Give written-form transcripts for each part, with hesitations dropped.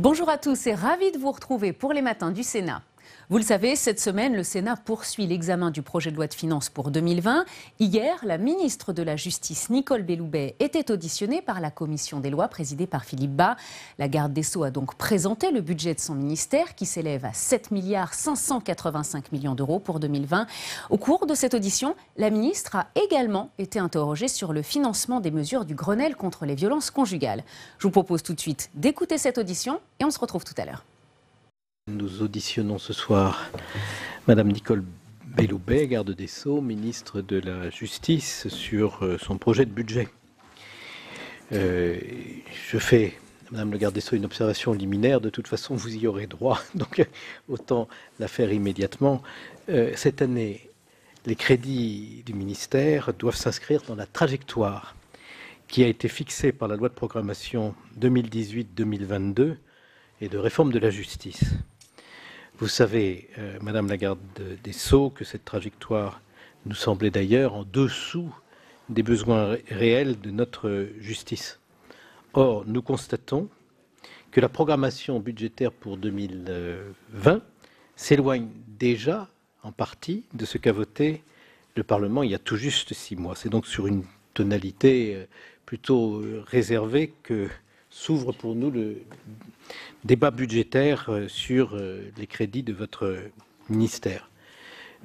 Bonjour à tous et ravi de vous retrouver pour les matins du Sénat. Vous le savez, cette semaine, le Sénat poursuit l'examen du projet de loi de finances pour 2020. Hier, la ministre de la Justice, Nicole Belloubet, était auditionnée par la commission des lois présidée par Philippe Bas. La garde des Sceaux a donc présenté le budget de son ministère qui s'élève à 7 585 millions d'euros pour 2020. Au cours de cette audition, la ministre a également été interrogée sur le financement des mesures du Grenelle contre les violences conjugales. Je vous propose tout de suite d'écouter cette audition et on se retrouve tout à l'heure. Nous auditionnons ce soir Madame Nicole Belloubet, garde des Sceaux, ministre de la Justice, sur son projet de budget. Je fais, Madame le garde des Sceaux, une observation liminaire. De toute façon, vous y aurez droit, donc autant la faire immédiatement. Cette année, les crédits du ministère doivent s'inscrire dans la trajectoire qui a été fixée par la loi de programmation 2018-2022 et de réforme de la justice. Vous savez, Madame la garde des Sceaux, que cette trajectoire nous semblait d'ailleurs en dessous des besoins réels de notre justice. Or, nous constatons que la programmation budgétaire pour 2020 s'éloigne déjà en partie de ce qu'a voté le Parlement il y a tout juste 6 mois. C'est donc sur une tonalité plutôt réservée que s'ouvre pour nous le débat budgétaire sur les crédits de votre ministère.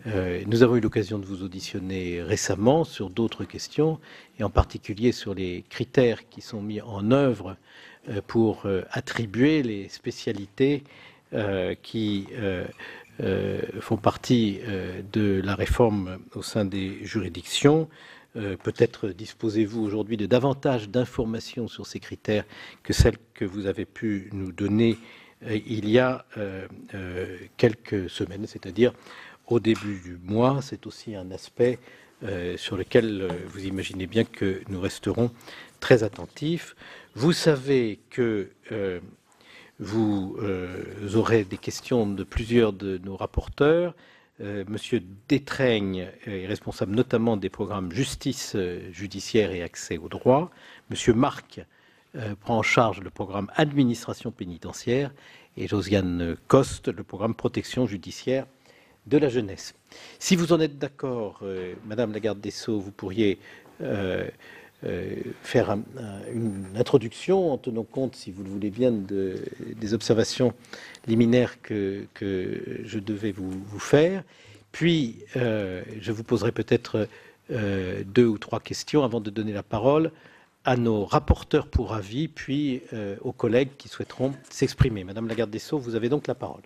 Nous avons eu l'occasion de vous auditionner récemment sur d'autres questions, et en particulier sur les critères qui sont mis en œuvre pour attribuer les spécialités qui font partie de la réforme au sein des juridictions. Peut-être disposez-vous aujourd'hui de davantage d'informations sur ces critères que celles que vous avez pu nous donner il y a quelques semaines, c'est-à-dire au début du mois. C'est aussi un aspect sur lequel vous imaginez bien que nous resterons très attentifs. Vous savez que vous aurez des questions de plusieurs de nos rapporteurs. Monsieur Détraigne est responsable notamment des programmes justice judiciaire et accès au droit. Monsieur Marc prend en charge le programme administration pénitentiaire et Josiane Coste le programme protection judiciaire de la jeunesse. Si vous en êtes d'accord, Madame la garde des Sceaux, vous pourriez faire une introduction en tenant compte, si vous le voulez bien, des observations liminaires que je devais vous faire. Puis, je vous poserai peut-être 2 ou 3 questions avant de donner la parole à nos rapporteurs pour avis, puis aux collègues qui souhaiteront s'exprimer. Madame la garde des Sceaux, vous avez donc la parole.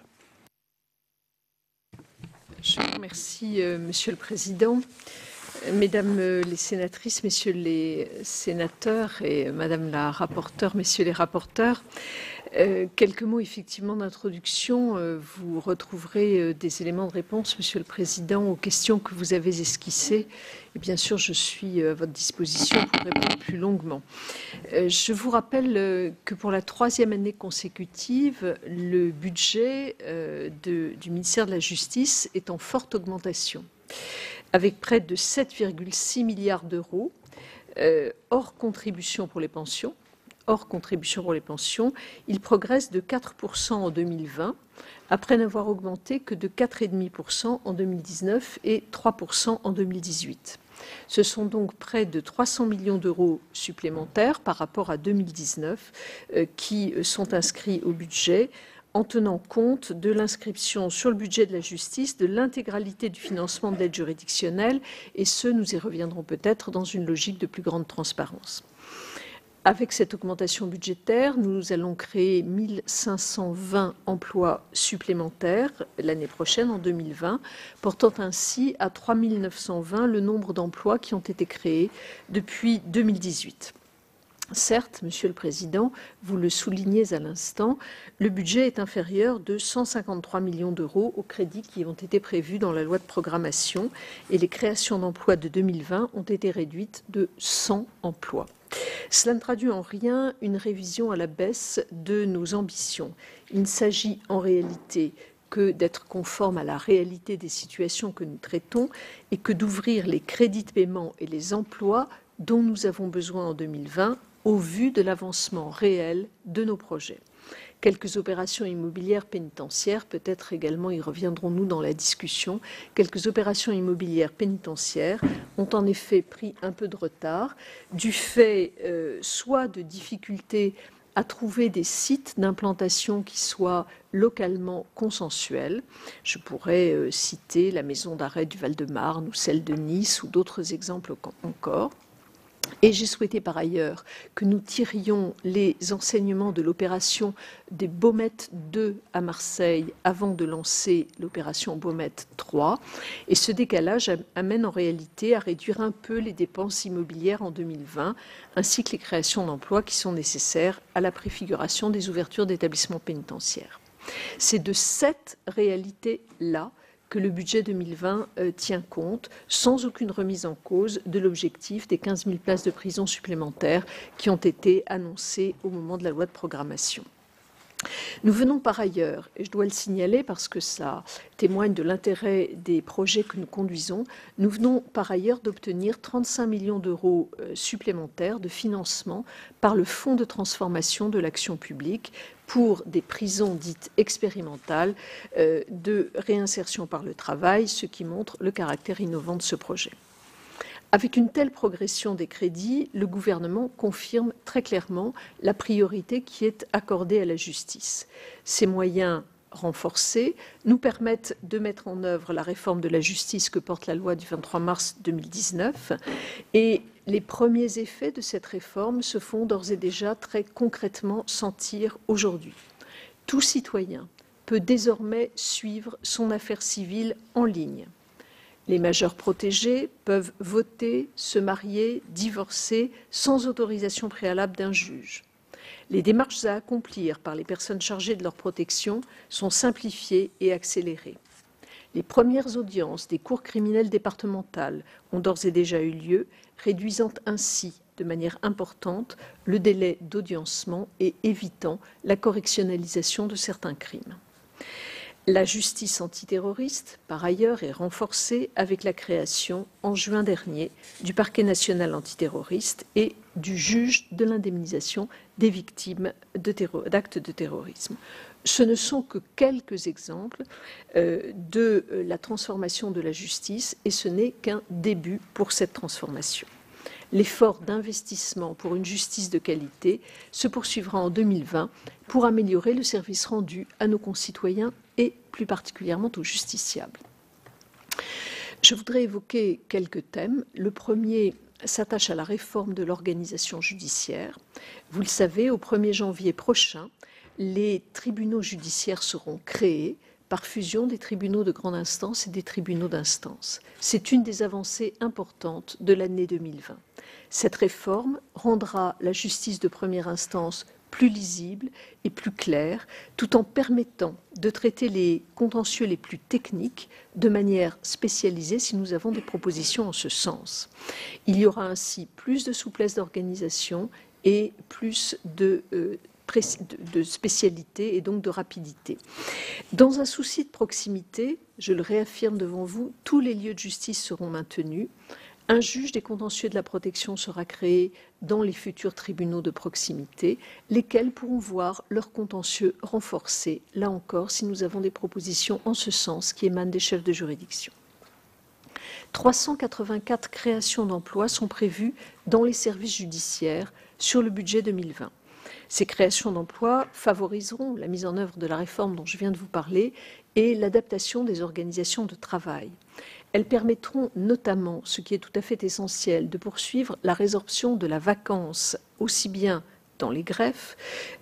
Je vous remercie, Monsieur le Président. Mesdames les sénatrices, Messieurs les sénateurs et Madame la rapporteure, Messieurs les rapporteurs, quelques mots effectivement d'introduction. Vous retrouverez des éléments de réponse, Monsieur le Président, aux questions que vous avez esquissées. Et bien sûr, je suis à votre disposition pour répondre plus longuement. Je vous rappelle que pour la 3e année consécutive, le budget du ministère de la Justice est en forte augmentation, avec près de 7,6 milliards d'euros, hors contribution pour les pensions. Il progresse de 4% en 2020, après n'avoir augmenté que de 4,5% en 2019 et 3% en 2018. Ce sont donc près de 300 millions d'euros supplémentaires par rapport à 2019 qui sont inscrits au budget, en tenant compte de l'inscription sur le budget de la justice de l'intégralité du financement de l'aide juridictionnelle, et nous y reviendrons peut-être dans une logique de plus grande transparence. Avec cette augmentation budgétaire, nous allons créer 1520 emplois supplémentaires l'année prochaine, en 2020, portant ainsi à 3920 le nombre d'emplois qui ont été créés depuis 2018. Certes, Monsieur le Président, vous le soulignez à l'instant, le budget est inférieur de 153 millions d'euros aux crédits qui ont été prévus dans la loi de programmation, et les créations d'emplois de 2020 ont été réduites de 100 emplois. Cela ne traduit en rien une révision à la baisse de nos ambitions. Il ne s'agit en réalité que d'être conforme à la réalité des situations que nous traitons et que d'ouvrir les crédits de paiement et les emplois dont nous avons besoin en 2020 au vu de l'avancement réel de nos projets. Quelques opérations immobilières pénitentiaires, peut-être également y reviendrons-nous dans la discussion, quelques opérations immobilières pénitentiaires ont en effet pris un peu de retard, du fait soit de difficultés à trouver des sites d'implantation qui soient localement consensuels. Je pourrais citer la maison d'arrêt du Val-de-Marne ou celle de Nice ou d'autres exemples encore. Et j'ai souhaité par ailleurs que nous tirions les enseignements de l'opération des Baumettes 2 à Marseille avant de lancer l'opération Baumettes 3. Et ce décalage amène en réalité à réduire un peu les dépenses immobilières en 2020, ainsi que les créations d'emplois qui sont nécessaires à la préfiguration des ouvertures d'établissements pénitentiaires. C'est de cette réalité-là que le budget 2020 tient compte, sans aucune remise en cause de l'objectif des 15 000 places de prison supplémentaires qui ont été annoncées au moment de la loi de programmation. Nous venons par ailleurs, et je dois le signaler parce que ça témoigne de l'intérêt des projets que nous conduisons, nous venons par ailleurs d'obtenir 35 millions d'euros supplémentaires de financement par le Fonds de transformation de l'action publique pour des prisons dites expérimentales de réinsertion par le travail, ce qui montre le caractère innovant de ce projet. Avec une telle progression des crédits, le gouvernement confirme très clairement la priorité qui est accordée à la justice. Ces moyens renforcés nous permettent de mettre en œuvre la réforme de la justice que porte la loi du 23 mars 2019 et les premiers effets de cette réforme se font d'ores et déjà très concrètement sentir aujourd'hui. Tout citoyen peut désormais suivre son affaire civile en ligne. Les majeurs protégés peuvent voter, se marier, divorcer sans autorisation préalable d'un juge. Les démarches à accomplir par les personnes chargées de leur protection sont simplifiées et accélérées. Les premières audiences des cours criminelles départementales ont d'ores et déjà eu lieu, réduisant ainsi de manière importante le délai d'audiencement et évitant la correctionnalisation de certains crimes. La justice antiterroriste, par ailleurs, est renforcée avec la création, en juin dernier, du parquet national antiterroriste et du juge de l'indemnisation des victimes d'actes de terrorisme. Ce ne sont que quelques exemples de la transformation de la justice et ce n'est qu'un début pour cette transformation. L'effort d'investissement pour une justice de qualité se poursuivra en 2020 pour améliorer le service rendu à nos concitoyens et plus particulièrement aux justiciables. Je voudrais évoquer quelques thèmes. Le premier s'attache à la réforme de l'organisation judiciaire. Vous le savez, au 1er janvier prochain, les tribunaux judiciaires seront créés par fusion des tribunaux de grande instance et des tribunaux d'instance. C'est une des avancées importantes de l'année 2020. Cette réforme rendra la justice de première instance plus lisible et plus claire, tout en permettant de traiter les contentieux les plus techniques de manière spécialisée si nous avons des propositions en ce sens. Il y aura ainsi plus de souplesse d'organisation et plus de spécialité et donc de rapidité. Dans un souci de proximité, je le réaffirme devant vous, tous les lieux de justice seront maintenus. Un juge des contentieux de la protection sera créé dans les futurs tribunaux de proximité, lesquels pourront voir leur contentieux renforcé, là encore, si nous avons des propositions en ce sens qui émanent des chefs de juridiction. 384 créations d'emplois sont prévues dans les services judiciaires sur le budget 2020. Ces créations d'emplois favoriseront la mise en œuvre de la réforme dont je viens de vous parler et l'adaptation des organisations de travail. Elles permettront notamment, ce qui est tout à fait essentiel, de poursuivre la résorption de la vacance, aussi bien dans les greffes,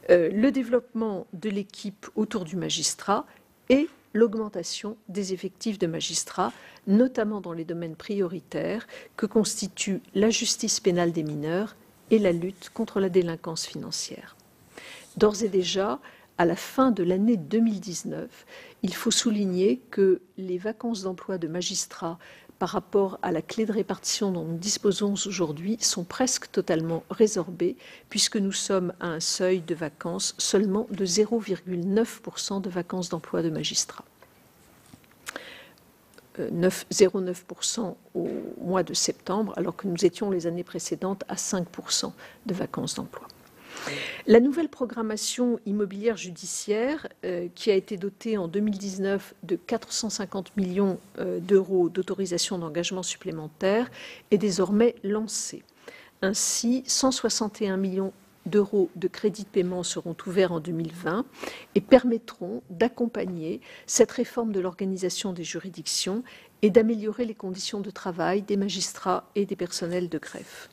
le développement de l'équipe autour du magistrat et l'augmentation des effectifs de magistrats, notamment dans les domaines prioritaires que constituent la justice pénale des mineurs et la lutte contre la délinquance financière. D'ores et déjà, à la fin de l'année 2019, il faut souligner que les vacances d'emploi de magistrats par rapport à la clé de répartition dont nous disposons aujourd'hui sont presque totalement résorbées puisque nous sommes à un seuil de vacances seulement de 0,9% de vacances d'emploi de magistrats. 0,9% au mois de septembre, alors que nous étions les années précédentes à 5% de vacances d'emploi. La nouvelle programmation immobilière judiciaire, qui a été dotée en 2019 de 450 millions d'euros d'autorisation d'engagement supplémentaires, est désormais lancée. Ainsi, 161 millions d'euros de crédits de paiement seront ouverts en 2020 et permettront d'accompagner cette réforme de l'organisation des juridictions et d'améliorer les conditions de travail des magistrats et des personnels de greffe.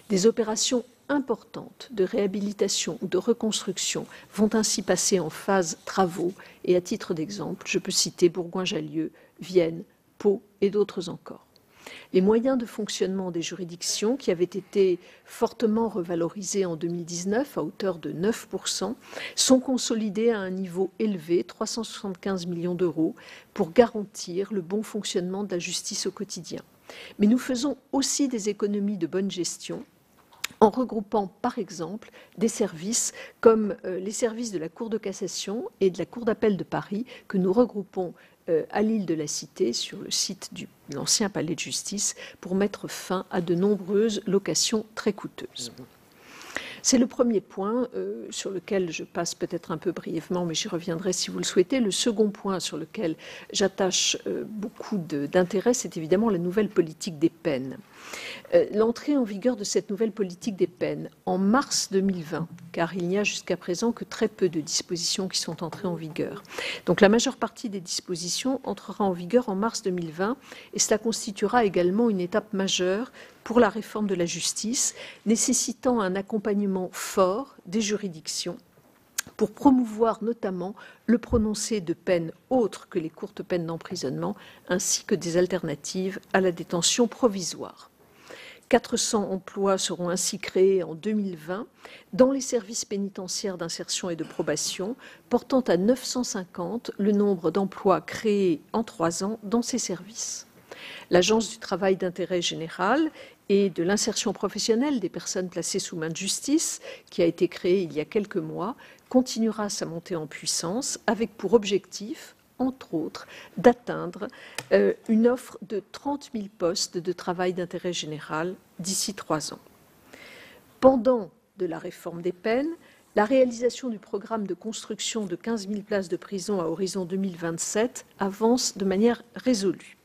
Des opérations importantes de réhabilitation ou de reconstruction vont ainsi passer en phase travaux et à titre d'exemple, je peux citer Bourgoin-Jallieu, Vienne, Pau et d'autres encore. Les moyens de fonctionnement des juridictions, qui avaient été fortement revalorisés en 2019 à hauteur de 9%, sont consolidés à un niveau élevé, 375 millions d'euros, pour garantir le bon fonctionnement de la justice au quotidien. Mais nous faisons aussi des économies de bonne gestion en regroupant, par exemple, des services comme les services de la Cour de cassation et de la Cour d'appel de Paris, que nous regroupons à l'île de la Cité, sur le site de l'ancien palais de justice, pour mettre fin à de nombreuses locations très coûteuses. C'est le premier point sur lequel je passe peut-être un peu brièvement, mais j'y reviendrai si vous le souhaitez. Le second point sur lequel j'attache beaucoup d'intérêt, c'est évidemment la nouvelle politique des peines. L'entrée en vigueur de cette nouvelle politique des peines en mars 2020, car il n'y a jusqu'à présent que très peu de dispositions qui sont entrées en vigueur. Donc la majeure partie des dispositions entrera en vigueur en mars 2020 et cela constituera également une étape majeure pour la réforme de la justice, nécessitant un accompagnement fort des juridictions pour promouvoir notamment le prononcé de peines autres que les courtes peines d'emprisonnement, ainsi que des alternatives à la détention provisoire. 400 emplois seront ainsi créés en 2020 dans les services pénitentiaires d'insertion et de probation, portant à 950 le nombre d'emplois créés en 3 ans dans ces services. L'Agence du travail d'intérêt général et de l'insertion professionnelle des personnes placées sous main de justice, qui a été créée il y a quelques mois, continuera sa montée en puissance avec pour objectif, entre autres, d'atteindre une offre de 30 000 postes de travail d'intérêt général d'ici 3 ans. Pendant de la réforme des peines, la réalisation du programme de construction de 15 000 places de prison à horizon 2027 avance de manière résolue.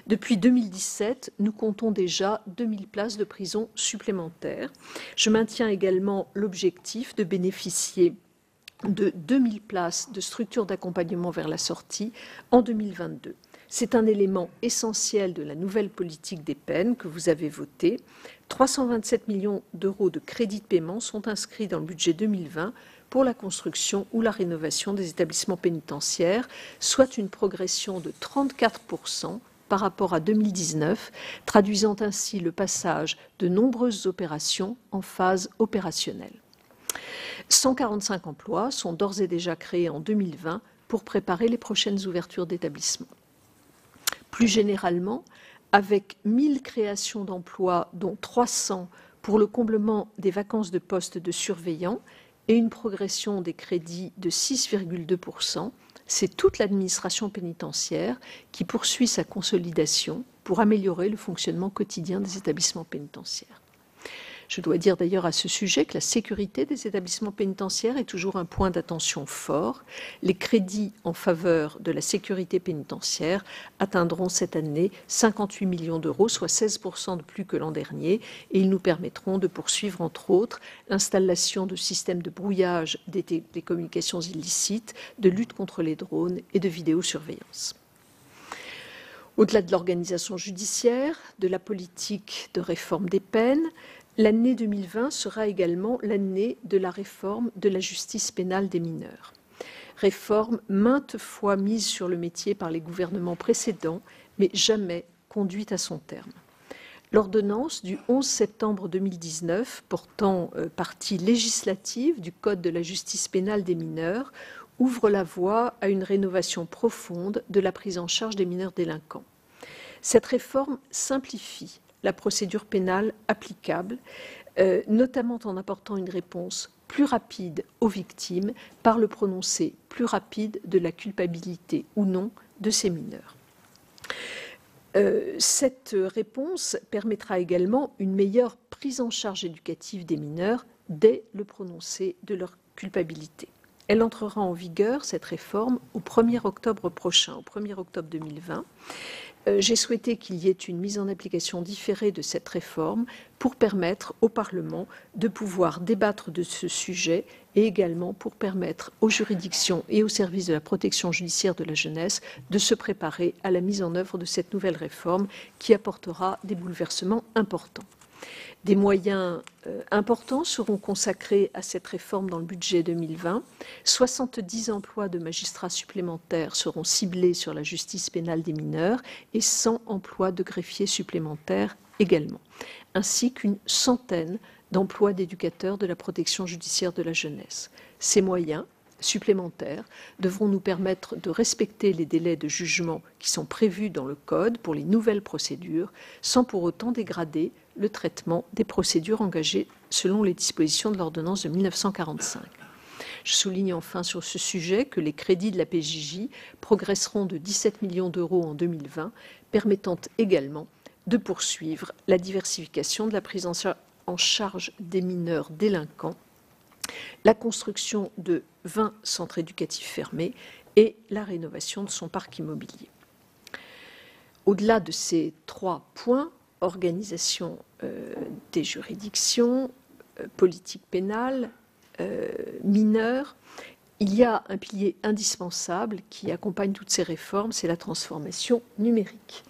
Depuis 2017, nous comptons déjà 2 000 places de prison supplémentaires. Je maintiens également l'objectif de bénéficier de 2 000 places de structures d'accompagnement vers la sortie en 2022. C'est un élément essentiel de la nouvelle politique des peines que vous avez votée. 327 millions d'euros de crédits de paiement sont inscrits dans le budget 2020 pour la construction ou la rénovation des établissements pénitentiaires, soit une progression de 34% par rapport à 2019, traduisant ainsi le passage de nombreuses opérations en phase opérationnelle. 145 emplois sont d'ores et déjà créés en 2020 pour préparer les prochaines ouvertures d'établissements. Plus généralement, avec 1000 créations d'emplois, dont 300 pour le comblement des vacances de postes de surveillants et une progression des crédits de 6,2%, c'est toute l'administration pénitentiaire qui poursuit sa consolidation pour améliorer le fonctionnement quotidien des établissements pénitentiaires. Je dois dire d'ailleurs à ce sujet que la sécurité des établissements pénitentiaires est toujours un point d'attention fort. Les crédits en faveur de la sécurité pénitentiaire atteindront cette année 58 millions d'euros, soit 16% de plus que l'an dernier, et ils nous permettront de poursuivre, entre autres, l'installation de systèmes de brouillage des communications illicites, de lutte contre les drones et de vidéosurveillance. Au-delà de l'organisation judiciaire, de la politique de réforme des peines, l'année 2020 sera également l'année de la réforme de la justice pénale des mineurs. Réforme maintes fois mise sur le métier par les gouvernements précédents, mais jamais conduite à son terme. L'ordonnance du 11 septembre 2019 portant partie législative du Code de la justice pénale des mineurs ouvre la voie à une rénovation profonde de la prise en charge des mineurs délinquants. Cette réforme simplifie la procédure pénale applicable, notamment en apportant une réponse plus rapide aux victimes par le prononcé plus rapide de la culpabilité ou non de ces mineurs. Cette réponse permettra également une meilleure prise en charge éducative des mineurs dès le prononcé de leur culpabilité. Elle entrera en vigueur, cette réforme, au 1er octobre prochain, au 1er octobre 2020. J'ai souhaité qu'il y ait une mise en application différée de cette réforme pour permettre au Parlement de pouvoir débattre de ce sujet et également pour permettre aux juridictions et aux services de la protection judiciaire de la jeunesse de se préparer à la mise en œuvre de cette nouvelle réforme qui apportera des bouleversements importants. Des moyens importants seront consacrés à cette réforme dans le budget 2020. 70 emplois de magistrats supplémentaires seront ciblés sur la justice pénale des mineurs et 100 emplois de greffiers supplémentaires également, ainsi qu'une centaine d'emplois d'éducateurs de la protection judiciaire de la jeunesse. Ces moyens supplémentaires devront nous permettre de respecter les délais de jugement qui sont prévus dans le Code pour les nouvelles procédures, sans pour autant dégrader le traitement des procédures engagées selon les dispositions de l'ordonnance de 1945. Je souligne enfin sur ce sujet que les crédits de la PJJ progresseront de 17 millions d'euros en 2020, permettant également de poursuivre la diversification de la prise en charge des mineurs délinquants, la construction de 20 centres éducatifs fermés et la rénovation de son parc immobilier. Au-delà de ces 3 points, organisation des juridictions, politique pénale, mineurs, il y a un pilier indispensable qui accompagne toutes ces réformes, c'est la transformation numérique.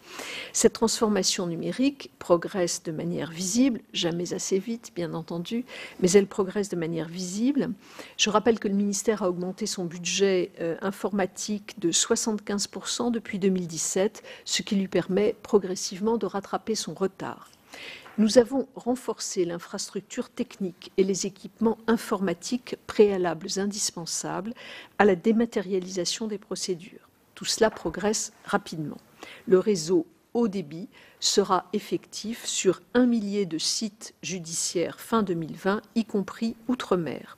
Cette transformation numérique progresse de manière visible, jamais assez vite bien entendu, mais elle progresse de manière visible. Je rappelle que le ministère a augmenté son budget informatique de 75% depuis 2017, ce qui lui permet progressivement de rattraper son retard. Nous avons renforcé l'infrastructure technique et les équipements informatiques préalables indispensables à la dématérialisation des procédures. Tout cela progresse rapidement. Le réseau haut débit sera effectif sur 1 millier de sites judiciaires fin 2020, y compris outre-mer.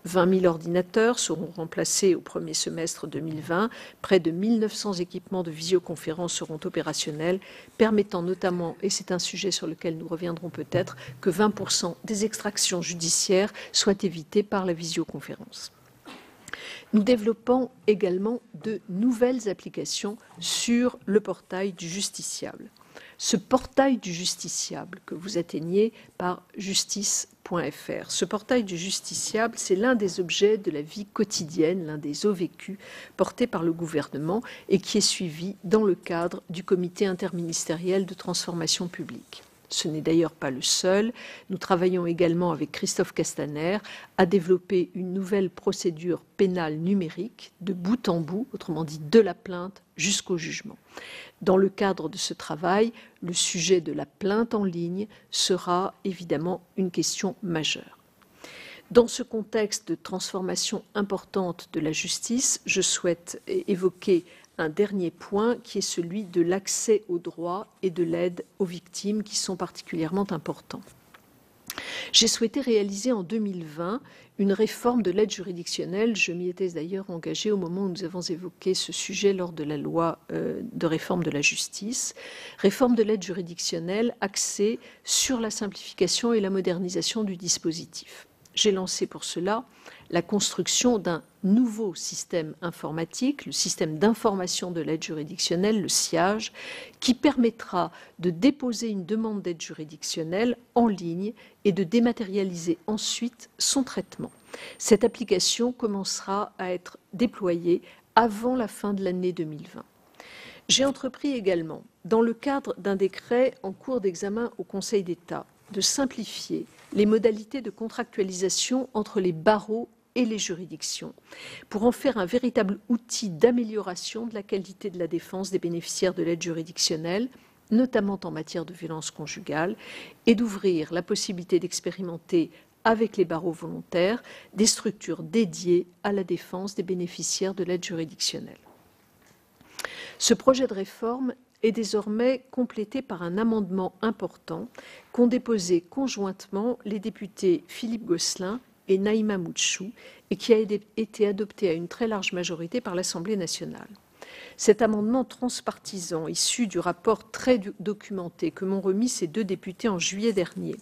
20 000 ordinateurs seront remplacés au premier semestre 2020. Près de 1900 équipements de visioconférence seront opérationnels, permettant notamment, et c'est un sujet sur lequel nous reviendrons peut-être, que 20% des extractions judiciaires soient évitées par la visioconférence. Nous développons également de nouvelles applications sur le portail du justiciable. Ce portail du justiciable que vous atteignez par justice.fr. Ce portail du justiciable, c'est l'un des objets de la vie quotidienne, l'un des OVQ portés par le gouvernement et qui est suivi dans le cadre du comité interministériel de transformation publique. Ce n'est d'ailleurs pas le seul. Nous travaillons également avec Christophe Castaner à développer une nouvelle procédure pénale numérique de bout en bout, autrement dit de la plainte jusqu'au jugement. Dans le cadre de ce travail, le sujet de la plainte en ligne sera évidemment une question majeure. Dans ce contexte de transformation importante de la justice, je souhaite évoquer un dernier point qui est celui de l'accès aux droits et de l'aide aux victimes qui sont particulièrement importants. J'ai souhaité réaliser en 2020 une réforme de l'aide juridictionnelle. Je m'y étais d'ailleurs engagée au moment où nous avons évoqué ce sujet lors de la loi de réforme de la justice. Réforme de l'aide juridictionnelle axée sur la simplification et la modernisation du dispositif. J'ai lancé pour cela la construction d'un nouveau système informatique, le système d'information de l'aide juridictionnelle, le SIAGE, qui permettra de déposer une demande d'aide juridictionnelle en ligne et de dématérialiser ensuite son traitement. Cette application commencera à être déployée avant la fin de l'année 2020. J'ai entrepris également, dans le cadre d'un décret en cours d'examen au Conseil d'État, de simplifier les modalités de contractualisation entre les barreaux et les juridictions, pour en faire un véritable outil d'amélioration de la qualité de la défense des bénéficiaires de l'aide juridictionnelle, notamment en matière de violence conjugale, et d'ouvrir la possibilité d'expérimenter avec les barreaux volontaires des structures dédiées à la défense des bénéficiaires de l'aide juridictionnelle. Ce projet de réforme est désormais complété par un amendement important qu'ont déposé conjointement les députés Philippe Gosselin et Naïma Moutchou et qui a été adopté à une très large majorité par l'Assemblée nationale. Cet amendement transpartisan, issu du rapport très documenté que m'ont remis ces deux députés en juillet dernier,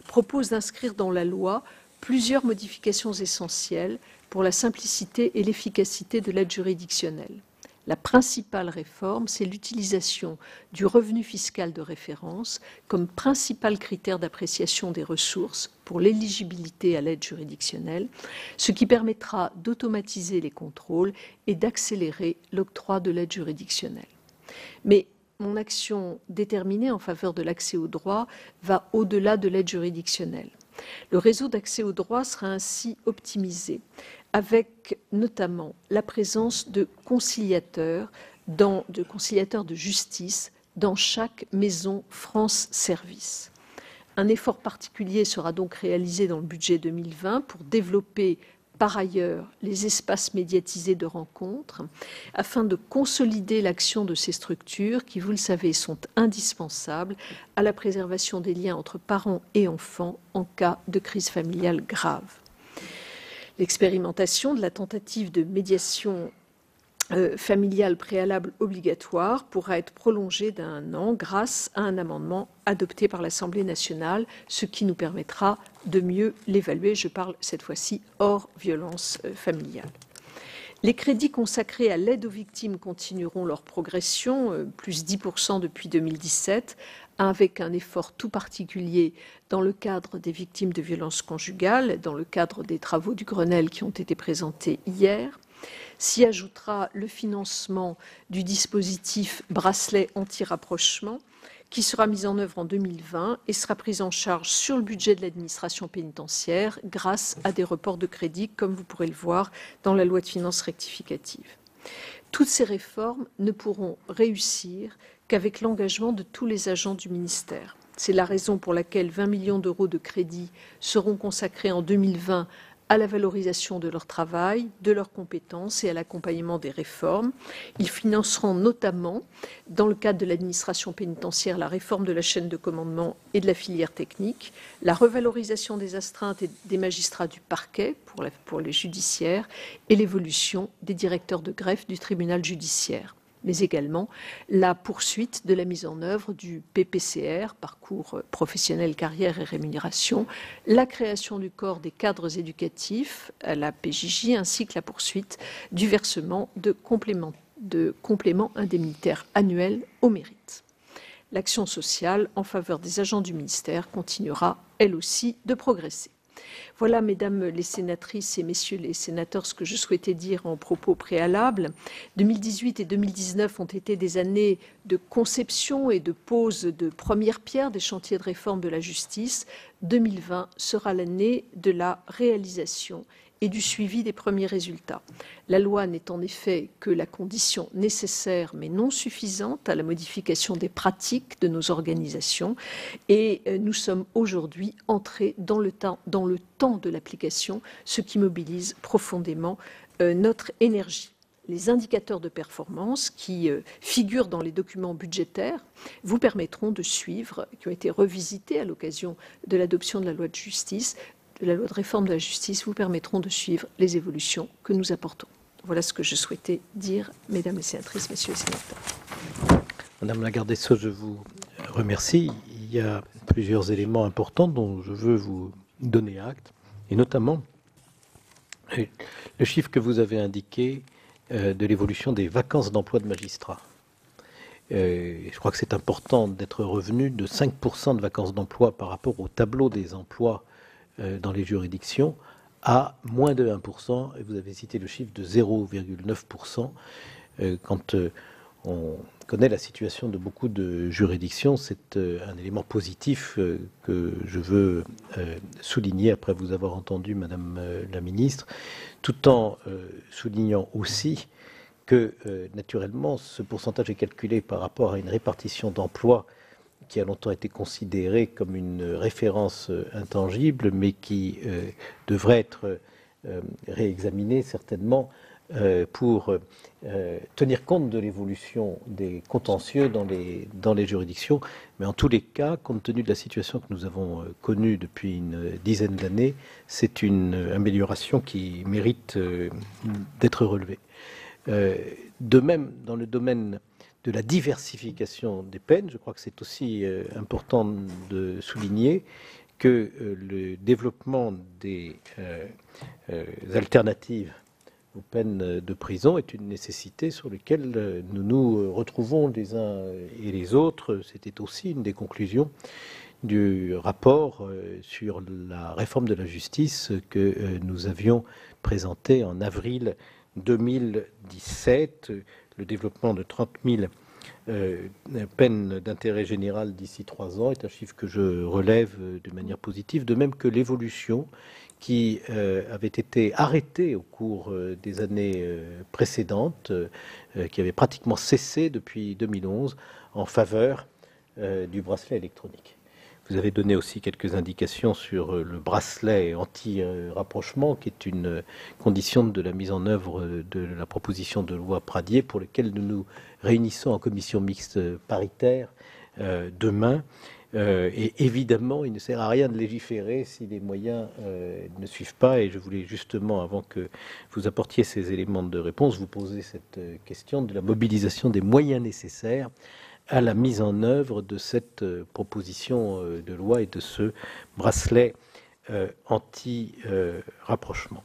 propose d'inscrire dans la loi plusieurs modifications essentielles pour la simplicité et l'efficacité de l'aide juridictionnelle. La principale réforme, c'est l'utilisation du revenu fiscal de référence comme principal critère d'appréciation des ressources pour l'éligibilité à l'aide juridictionnelle, ce qui permettra d'automatiser les contrôles et d'accélérer l'octroi de l'aide juridictionnelle. Mais mon action déterminée en faveur de l'accès au droit va au-delà de l'aide juridictionnelle. Le réseau d'accès au droit sera ainsi optimisé, avec notamment la présence de conciliateurs de justice dans chaque maison France Service. Un effort particulier sera donc réalisé dans le budget 2020 pour développer par ailleurs les espaces médiatisés de rencontres, afin de consolider l'action de ces structures qui, vous le savez, sont indispensables à la préservation des liens entre parents et enfants en cas de crise familiale grave. L'expérimentation de la tentative de médiation familiale préalable obligatoire pourra être prolongée d'1 an grâce à un amendement adopté par l'Assemblée nationale, ce qui nous permettra de mieux l'évaluer. Je parle cette fois-ci hors violence familiale. Les crédits consacrés à l'aide aux victimes continueront leur progression, plus 10% depuis 2017, avec un effort tout particulier dans le cadre des victimes de violences conjugales, dans le cadre des travaux du Grenelle qui ont été présentés hier. S'y ajoutera le financement du dispositif bracelet anti-rapprochement qui sera mis en œuvre en 2020 et sera pris en charge sur le budget de l'administration pénitentiaire grâce à des reports de crédits, comme vous pourrez le voir dans la loi de finances rectificative. Toutes ces réformes ne pourront réussir qu'avec l'engagement de tous les agents du ministère. C'est la raison pour laquelle 20 millions d'euros de crédits seront consacrés en 2020 à la valorisation de leur travail, de leurs compétences et à l'accompagnement des réformes. Ils financeront notamment, dans le cadre de l'administration pénitentiaire, la réforme de la chaîne de commandement et de la filière technique, la revalorisation des astreintes et des magistrats du parquet pour les judiciaires et l'évolution des directeurs de greffe du tribunal judiciaire, mais également la poursuite de la mise en œuvre du PPCR, parcours professionnel, carrière et rémunération, la création du corps des cadres éducatifs à la PJJ, ainsi que la poursuite du versement de compléments indemnitaires annuels au mérite. L'action sociale en faveur des agents du ministère continuera, elle aussi, de progresser. Voilà, mesdames les sénatrices et messieurs les sénateurs, ce que je souhaitais dire en propos préalable. 2018 et 2019 ont été des années de conception et de pose de première pierre des chantiers de réforme de la justice. 2020 sera l'année de la réalisation et du suivi des premiers résultats. La loi n'est en effet que la condition nécessaire mais non suffisante à la modification des pratiques de nos organisations et nous sommes aujourd'hui entrés dans le temps de l'application, ce qui mobilise profondément notre énergie. Les indicateurs de performance qui figurent dans les documents budgétaires vous permettront de suivre, qui ont été revisités à l'occasion de l'adoption de la loi de justice, de la loi de réforme de la justice, vous permettront de suivre les évolutions que nous apportons. Voilà ce que je souhaitais dire, mesdames les sénatrices, messieurs les sénateurs. Madame la garde des Sceaux, je vous remercie. Il y a plusieurs éléments importants dont je veux vous donner acte, et notamment le chiffre que vous avez indiqué de l'évolution des vacances d'emploi de magistrats. Je crois que c'est important d'être revenu de 5% de vacances d'emploi par rapport au tableau des emplois dans les juridictions à moins de 1%, et vous avez cité le chiffre de 0,9%. Quand on connaît la situation de beaucoup de juridictions, c'est un élément positif que je veux souligner après vous avoir entendu, Madame la Ministre, tout en soulignant aussi que, naturellement, ce pourcentage est calculé par rapport à une répartition d'emplois qui a longtemps été considérée comme une référence intangible, mais qui devrait être réexaminée certainement pour tenir compte de l'évolution des contentieux dans les juridictions. Mais en tous les cas, compte tenu de la situation que nous avons connue depuis une dizaine d'années, c'est une amélioration qui mérite d'être relevée. De même, dans le domaine de la diversification des peines, je crois que c'est aussi important de souligner que le développement des alternatives aux peines de prison est une nécessité sur laquelle nous nous retrouvons les uns et les autres. C'était aussi une des conclusions du rapport sur la réforme de la justice que nous avions présenté en avril 2017. Le développement de 30 000 peines d'intérêt général d'ici 3 ans est un chiffre que je relève de manière positive, de même que l'évolution qui avait été arrêtée au cours des années précédentes, qui avait pratiquement cessé depuis 2011 en faveur du bracelet électronique. Vous avez donné aussi quelques indications sur le bracelet anti-rapprochement, qui est une condition de la mise en œuvre de la proposition de loi Pradié, pour laquelle nous nous réunissons en commission mixte paritaire demain. Et évidemment, il ne sert à rien de légiférer si les moyens ne suivent pas. Et je voulais justement, avant que vous apportiez ces éléments de réponse, vous poser cette question de la mobilisation des moyens nécessaires à la mise en œuvre de cette proposition de loi et de ce bracelet anti-rapprochement.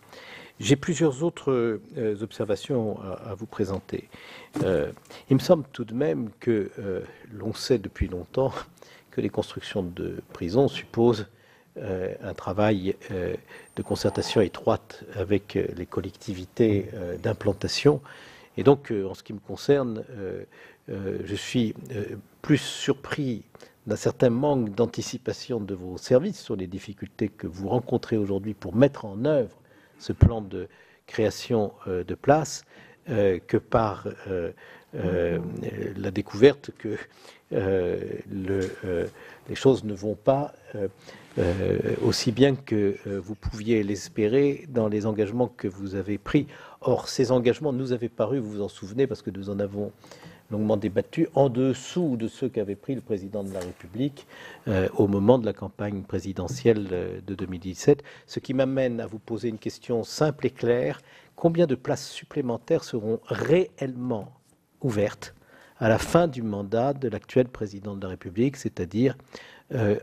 J'ai plusieurs autres observations à vous présenter. Il me semble tout de même que l'on sait depuis longtemps que les constructions de prisons supposent un travail de concertation étroite avec les collectivités d'implantation. Et donc, en ce qui me concerne, je suis plus surpris d'un certain manque d'anticipation de vos services sur les difficultés que vous rencontrez aujourd'hui pour mettre en œuvre ce plan de création de places que par la découverte que les choses ne vont pas aussi bien que vous pouviez l'espérer dans les engagements que vous avez pris. Or, ces engagements nous avaient paru, vous vous en souvenez, parce que nous en avons longuement débattu, en dessous de ceux qu'avait pris le président de la République au moment de la campagne présidentielle de 2017. Ce qui m'amène à vous poser une question simple et claire. Combien de places supplémentaires seront réellement ouvertes à la fin du mandat de l'actuel président de la République, c'est-à-dire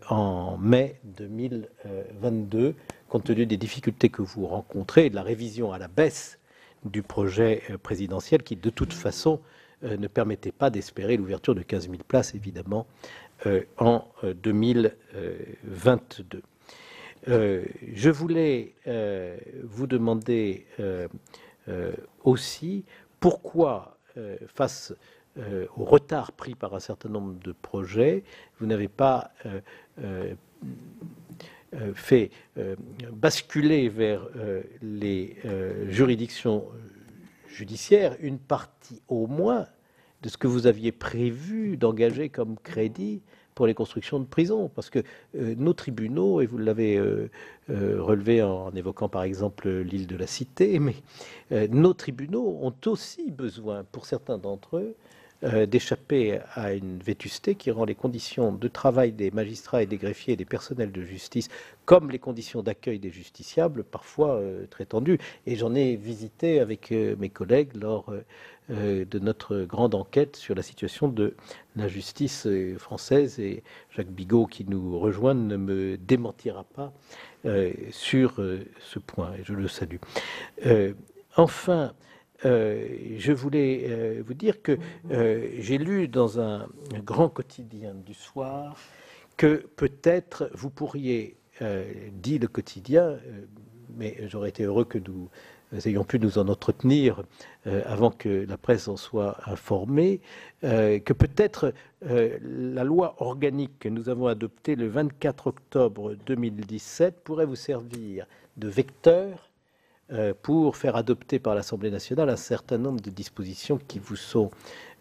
en mai 2022, compte tenu des difficultés que vous rencontrez et de la révision à la baisse du projet présidentiel qui, de toute façon, ne permettait pas d'espérer l'ouverture de 15 000 places, évidemment, en 2022. Je voulais vous demander aussi pourquoi, face au retard pris par un certain nombre de projets, vous n'avez pas fait basculer vers les juridictions judiciaire une partie au moins de ce que vous aviez prévu d'engager comme crédit pour les constructions de prisons. Parce que nos tribunaux, et vous l'avez relevé en évoquant par exemple l'île de la Cité, mais nos tribunaux ont aussi besoin, pour certains d'entre eux, d'échapper à une vétusté qui rend les conditions de travail des magistrats et des greffiers et des personnels de justice, comme les conditions d'accueil des justiciables, parfois très tendues. Et j'en ai visité avec mes collègues lors de notre grande enquête sur la situation de la justice française. Et Jacques Bigot, qui nous rejoint, ne me démentira pas sur ce point, et je le salue. Enfin, je voulais vous dire que j'ai lu dans un grand quotidien du soir que peut-être vous pourriez, dit le quotidien, mais j'aurais été heureux que nous ayons pu nous en entretenir avant que la presse en soit informée, que peut-être la loi organique que nous avons adoptée le 24 octobre 2017 pourrait vous servir de vecteur pour faire adopter par l'Assemblée nationale un certain nombre de dispositions qui vous sont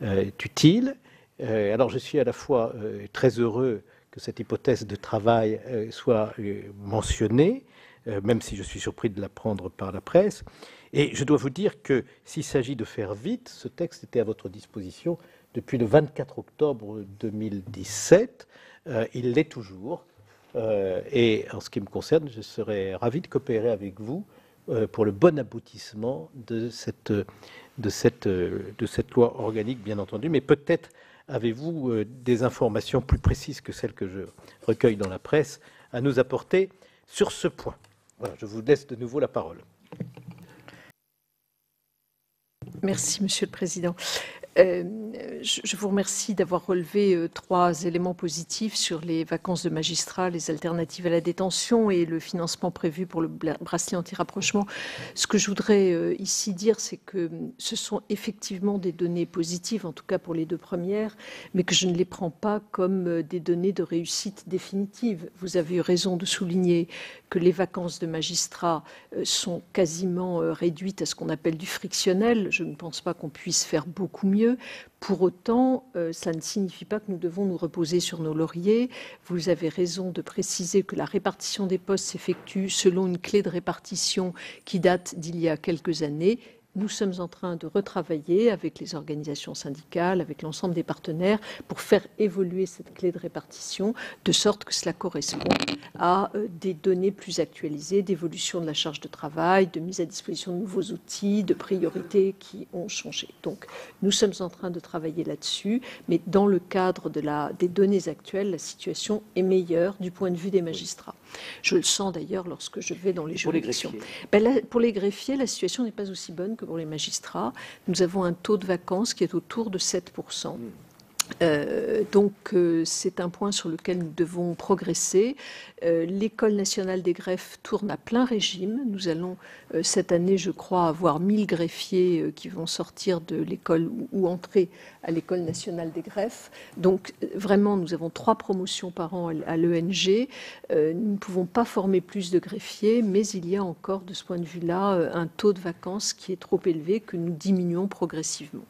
utiles. Alors je suis à la fois très heureux que cette hypothèse de travail soit mentionnée, même si je suis surpris de l'apprendre par la presse. Et je dois vous dire que s'il s'agit de faire vite, ce texte était à votre disposition depuis le 24 octobre 2017. Il l'est toujours. Et en ce qui me concerne, je serais ravi de coopérer avec vous pour le bon aboutissement de cette de cette loi organique, bien entendu, mais peut-être avez-vous des informations plus précises que celles que je recueille dans la presse à nous apporter sur ce point. Voilà, je vous laisse de nouveau la parole. Merci, Monsieur le Président. Je vous remercie d'avoir relevé 3 éléments positifs sur les vacances de magistrats, les alternatives à la détention et le financement prévu pour le bracelet anti-rapprochement. Ce que je voudrais ici dire, c'est que ce sont effectivement des données positives, en tout cas pour les 2 premières, mais que je ne les prends pas comme des données de réussite définitive. Vous avez eu raison de souligner que les vacances de magistrats sont quasiment réduites à ce qu'on appelle du frictionnel. Je ne pense pas qu'on puisse faire beaucoup mieux. Pour autant, ça ne signifie pas que nous devons nous reposer sur nos lauriers. Vous avez raison de préciser que la répartition des postes s'effectue selon une clé de répartition qui date d'il y a quelques années. Nous sommes en train de retravailler avec les organisations syndicales, avec l'ensemble des partenaires, pour faire évoluer cette clé de répartition, de sorte que cela correspond à des données plus actualisées, d'évolution de la charge de travail, de mise à disposition de nouveaux outils, de priorités qui ont changé. Donc, nous sommes en train de travailler là-dessus, mais dans le cadre des données actuelles, la situation est meilleure du point de vue des magistrats. Je le sens d'ailleurs lorsque je vais dans les juridictions. Pour les greffiers, la situation n'est pas aussi bonne que pour les magistrats. Nous avons un taux de vacances qui est autour de 7%. Donc c'est un point sur lequel nous devons progresser. L'École nationale des greffes tourne à plein régime. Nous allons cette année, je crois, avoir 1000 greffiers qui vont sortir de l'école ou entrer à l'École nationale des greffes. Donc vraiment, nous avons 3 promotions par an à l'ENG. Nous ne pouvons pas former plus de greffiers, mais il y a encore, de ce point de vue-là, un taux de vacances qui est trop élevé que nous diminuons progressivement.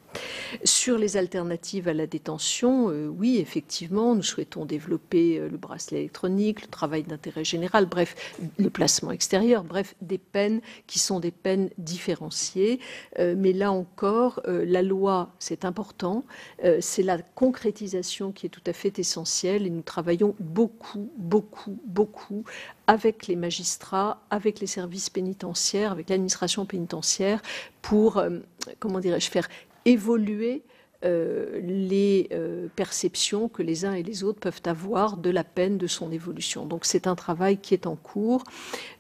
Sur les alternatives à la détention, oui, effectivement, nous souhaitons développer le bracelet électronique, le travail d'intérêt général, bref, le placement extérieur, bref, des peines qui sont des peines différenciées. Mais là encore, la loi, c'est important, c'est la concrétisation qui est tout à fait essentielle et nous travaillons beaucoup avec les magistrats, avec les services pénitentiaires, avec l'administration pénitentiaire pour, faire évoluer les perceptions que les uns et les autres peuvent avoir de la peine, de son évolution. Donc c'est un travail qui est en cours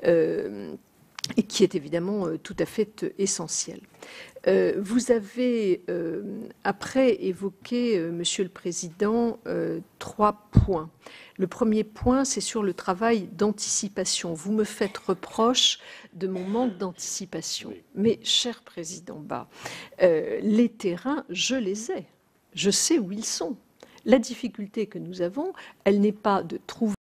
et qui est évidemment tout à fait essentiel. Vous avez après évoqué, Monsieur le Président, 3 points. Le premier point, c'est sur le travail d'anticipation. Vous me faites reproche de mon manque d'anticipation. Mais, cher Président Bas, les terrains, je les ai. Je sais où ils sont. La difficulté que nous avons, elle n'est pas de trouver